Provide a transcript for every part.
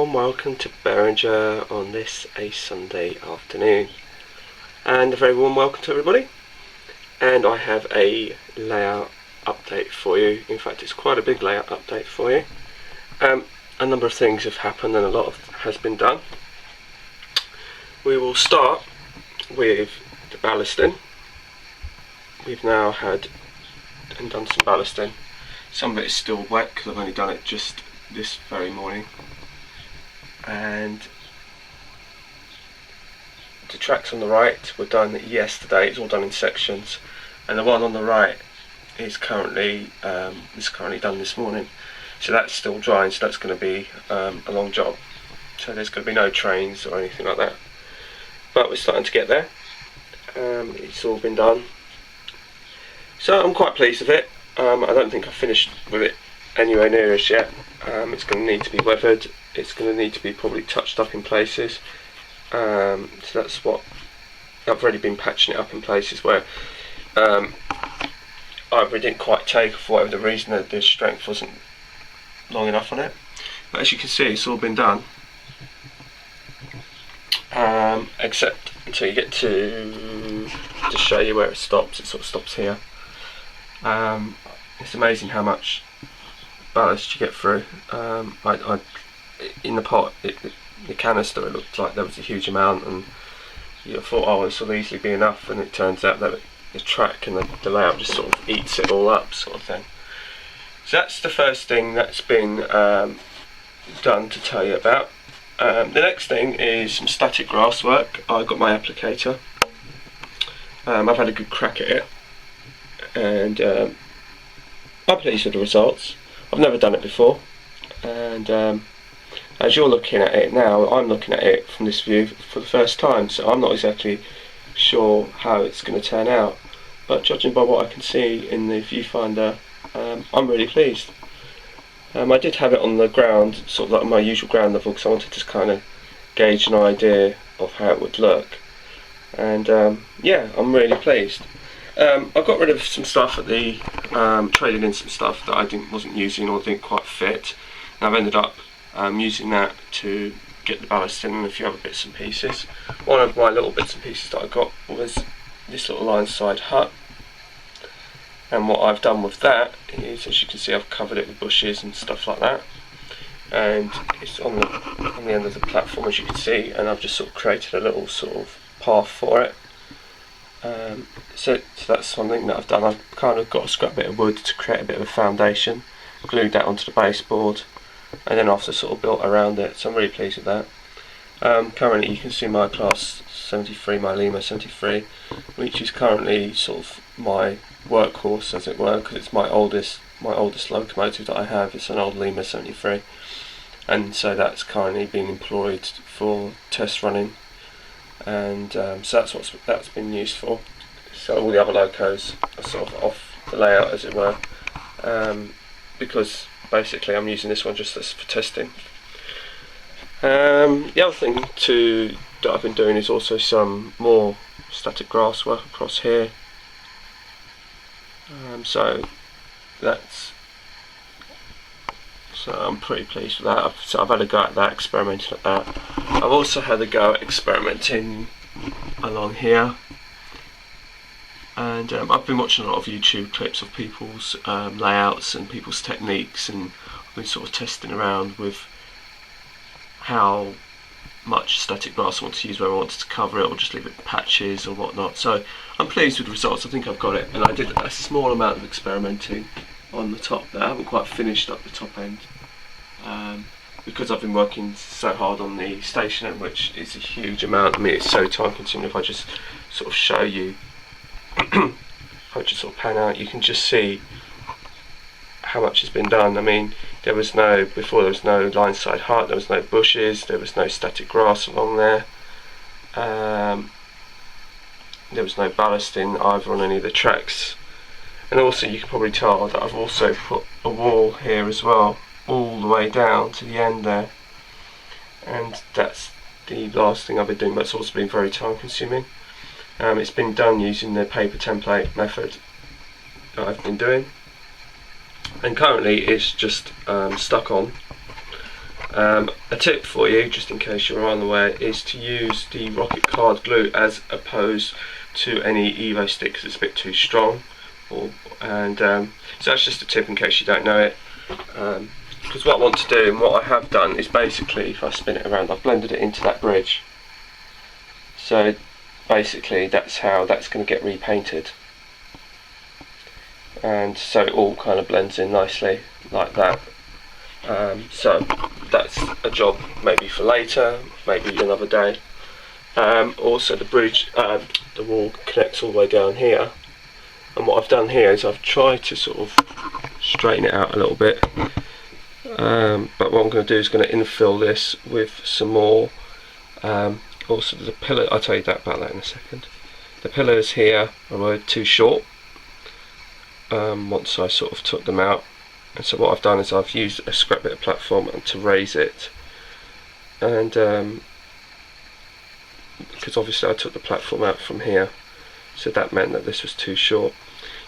warm welcome to Berringer on this a Sunday afternoon, and a very warm welcome to everybody. And I have a layout update for you. In fact, it's quite a big layout update for you. A number of things have happened and a lot has been done. We will start with the ballasting. We've now had and done some ballasting. Some of it is still wet because I've only done it just this very morning. And the tracks on the right were done yesterday. It's all done in sections, and the one on the right is currently done this morning. So that's still drying. So that's going to be a long job. So there's going to be no trains or anything like that. But we're starting to get there. It's all been done. So I'm quite pleased with it. I don't think I've finished with it anywhere near as yet. It's going to need to be weathered. It's going to need to be probably touched up in places. So that's what I've already been patching it up in places where I really didn't quite take, for whatever the reason, that the strength wasn't long enough on it. But as you can see, it's all been done, except until you get to show you where it stops. It sort of stops here. It's amazing how much ballast you get through. In the pot, the canister, it looked like there was a huge amount, and you thought, oh, this will easily be enough, and it turns out that the track and the layout just sort of eats it all up, sort of thing. So that's the first thing that's been done to tell you about. The next thing is some static grass work. I've got my applicator. I've had a good crack at it, and I'm pleased with the results. I've never done it before, and as you're looking at it now, I'm looking at it from this view for the first time, so I'm not exactly sure how it's going to turn out, but judging by what I can see in the viewfinder, I'm really pleased. I did have it on the ground, sort of like my usual ground level, because I wanted to kind of gauge an idea of how it would look, and yeah, I'm really pleased. I got rid of some stuff at the traded in some stuff that I wasn't using or didn't quite fit, and I've ended up using that to get the ballast in and a few other bits and pieces. One of my little bits and pieces that I got was this little Lineside hut, and what I've done with that is, as you can see, I've covered it with bushes and stuff like that, and it's on the end of the platform, as you can see, and I've just sort of created a little sort of path for it. So that's something that I've done. I've kind of got a scrap bit of wood to create a bit of a foundation, glued that onto the baseboard, and then after sort of built around it. So I'm really pleased with that. Currently, you can see my class 73, my Lima 73, which is currently sort of my workhorse, as it were, because it's my oldest locomotive that I have. It's an old Lima 73, and so that's currently being employed for test running, and so that's what that's been used for. So all the other locos are sort of off the layout, as it were, because basically I'm using this one just for testing. The other thing that I've been doing is also some more static grass work across here. So I'm pretty pleased with that. So I've had a go at that, experimenting at that. I've also had a go at experimenting along here, and I've been watching a lot of YouTube clips of people's layouts and people's techniques, and I've been sort of testing around with how much static grass I want to use, whether I wanted to cover it or just leave it patches or whatnot. So I'm pleased with the results. I think I've got it, and I did a small amount of experimenting on the top there. I haven't quite finished up the top end, because I've been working so hard on the station end, which is a huge amount. I mean, it's so time consuming. If I just sort of show you, if I just sort of pan out, you can just see how much has been done. I mean, before there was no Lineside hut, there was no bushes, there was no static grass along there, there was no ballasting either on any of the tracks, and also you can probably tell that I've also put a wall here as well, all the way down to the end there, and that's the last thing I've been doing, but it's also been very time consuming. It's been done using the paper template method that I've been doing, and currently it's just stuck on, A tip for you, just in case you're unaware, is to use the rocket card glue as opposed to any Evo stick, because it's a bit too strong. So that's just a tip in case you don't know it. Because what I want to do, and what I have done, is basically, if I spin it around, I've blended it into that bridge. So basically that's how that's going to get repainted. And so it all kind of blends in nicely like that. So that's a job maybe for later, maybe another day. Also the bridge, the wall connects all the way down here, and what I've done here is I've tried to sort of straighten it out a little bit, but what I'm going to do is going to infill this with some more. Also the pillar, I'll tell you about that in a second. The pillars here were too short once I sort of took them out. And so what I've done is I've used a scrap bit of platform to raise it, and because obviously I took the platform out from here, so that meant that this was too short.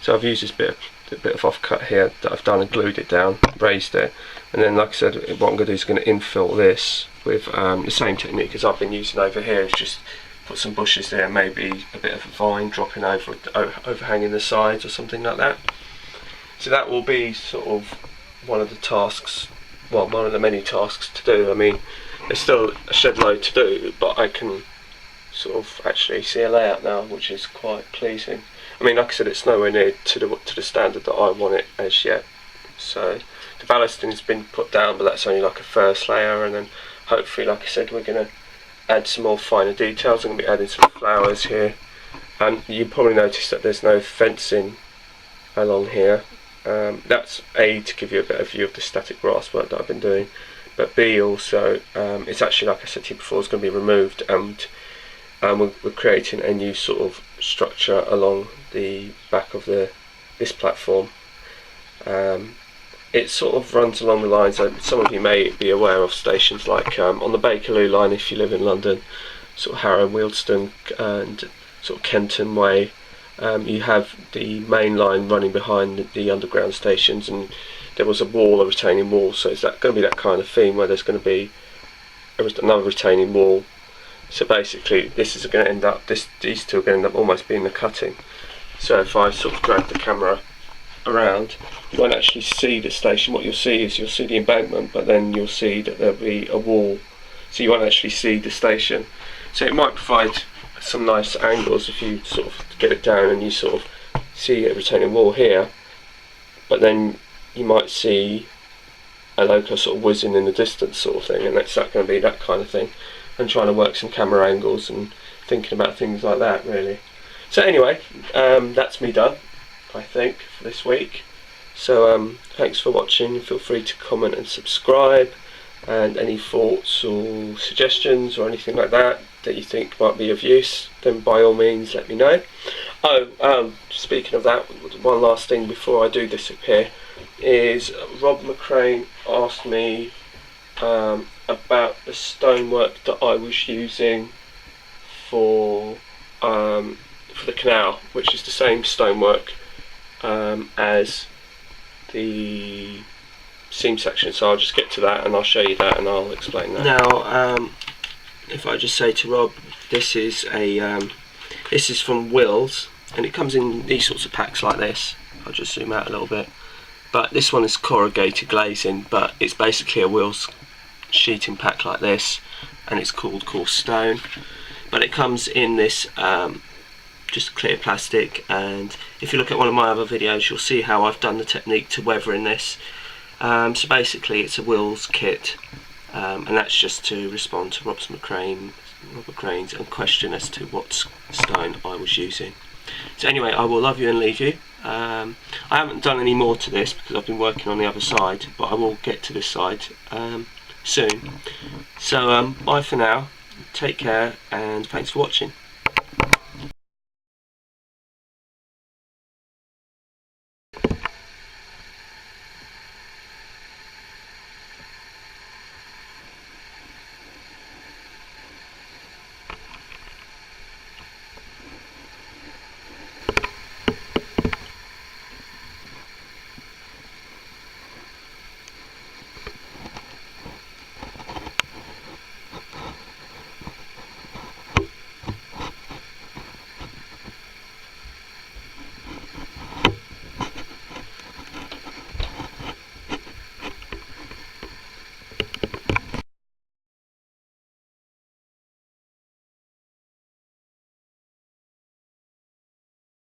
So I've used this bit of offcut here that I've done and glued it down, raised it, and then like I said, what I'm going to do is going to infill this with the same technique as I've been using over here. Is just put some bushes there, maybe a bit of a vine dropping over, overhanging the sides or something like that. So that will be sort of one of the tasks, well, one of the many tasks to do. I mean, there's still a shed load to do, but I can sort of actually see a layout now, which is quite pleasing. I mean, like I said, it's nowhere near to the standard that I want it as yet. So the ballasting has been put down, but that's only like a first layer, and then hopefully, like I said, we're going to add some more finer details. I'm going to be adding some flowers here, and you probably noticed that there's no fencing along here. That's A, to give you a better view of the static grass work that I've been doing, but B, also it's actually, like I said to you before, it's going to be removed, and we're creating a new sort of structure along the back of this platform. It sort of runs along the lines that some of you may be aware of stations like on the Bakerloo line if you live in London, sort of Harrow, Wealdstone and sort of Kenton way. You have the main line running behind the underground stations, and there was a retaining wall, so is that going to be that kind of theme where there's going to be another retaining wall? So basically this is going to end up, these two are going to end up almost being the cutting. So if I sort of drag the camera around, you won't actually see the station. What you'll see is you'll see the embankment, but then you'll see that there'll be a wall, so you won't actually see the station. So it might provide some nice angles if you sort of get it down and you sort of see a retaining wall here, but then you might see a loco sort of whizzing in the distance sort of thing, and that's going to be that kind of thing, and trying to work some camera angles and thinking about things like that really. So anyway, that's me done, I think, for this week. So thanks for watching. Feel free to comment and subscribe, and any thoughts or suggestions or anything like that you think might be of use, then by all means let me know. Speaking of that, one last thing before I do disappear is Rob McCrane asked me about the stonework that I was using for the canal, which is the same stonework as the seam section. So I'll just get to that and I'll show you that and I'll explain that. Now, if I just say to Rob, this is from Wills, and it comes in these sorts of packs like this. I'll just zoom out a little bit. But this one is corrugated glazing, but it's basically a Wills sheeting pack like this, and it's called coarse stone. But it comes in this just clear plastic, and if you look at one of my other videos, you'll see how I've done the technique to weathering this. So basically, it's a Wills kit. And that's just to respond to Rob McCrane's question as to what stone I was using. So anyway, I will love you and leave you. I haven't done any more to this because I've been working on the other side, but I will get to this side soon. So bye for now, take care, and thanks for watching.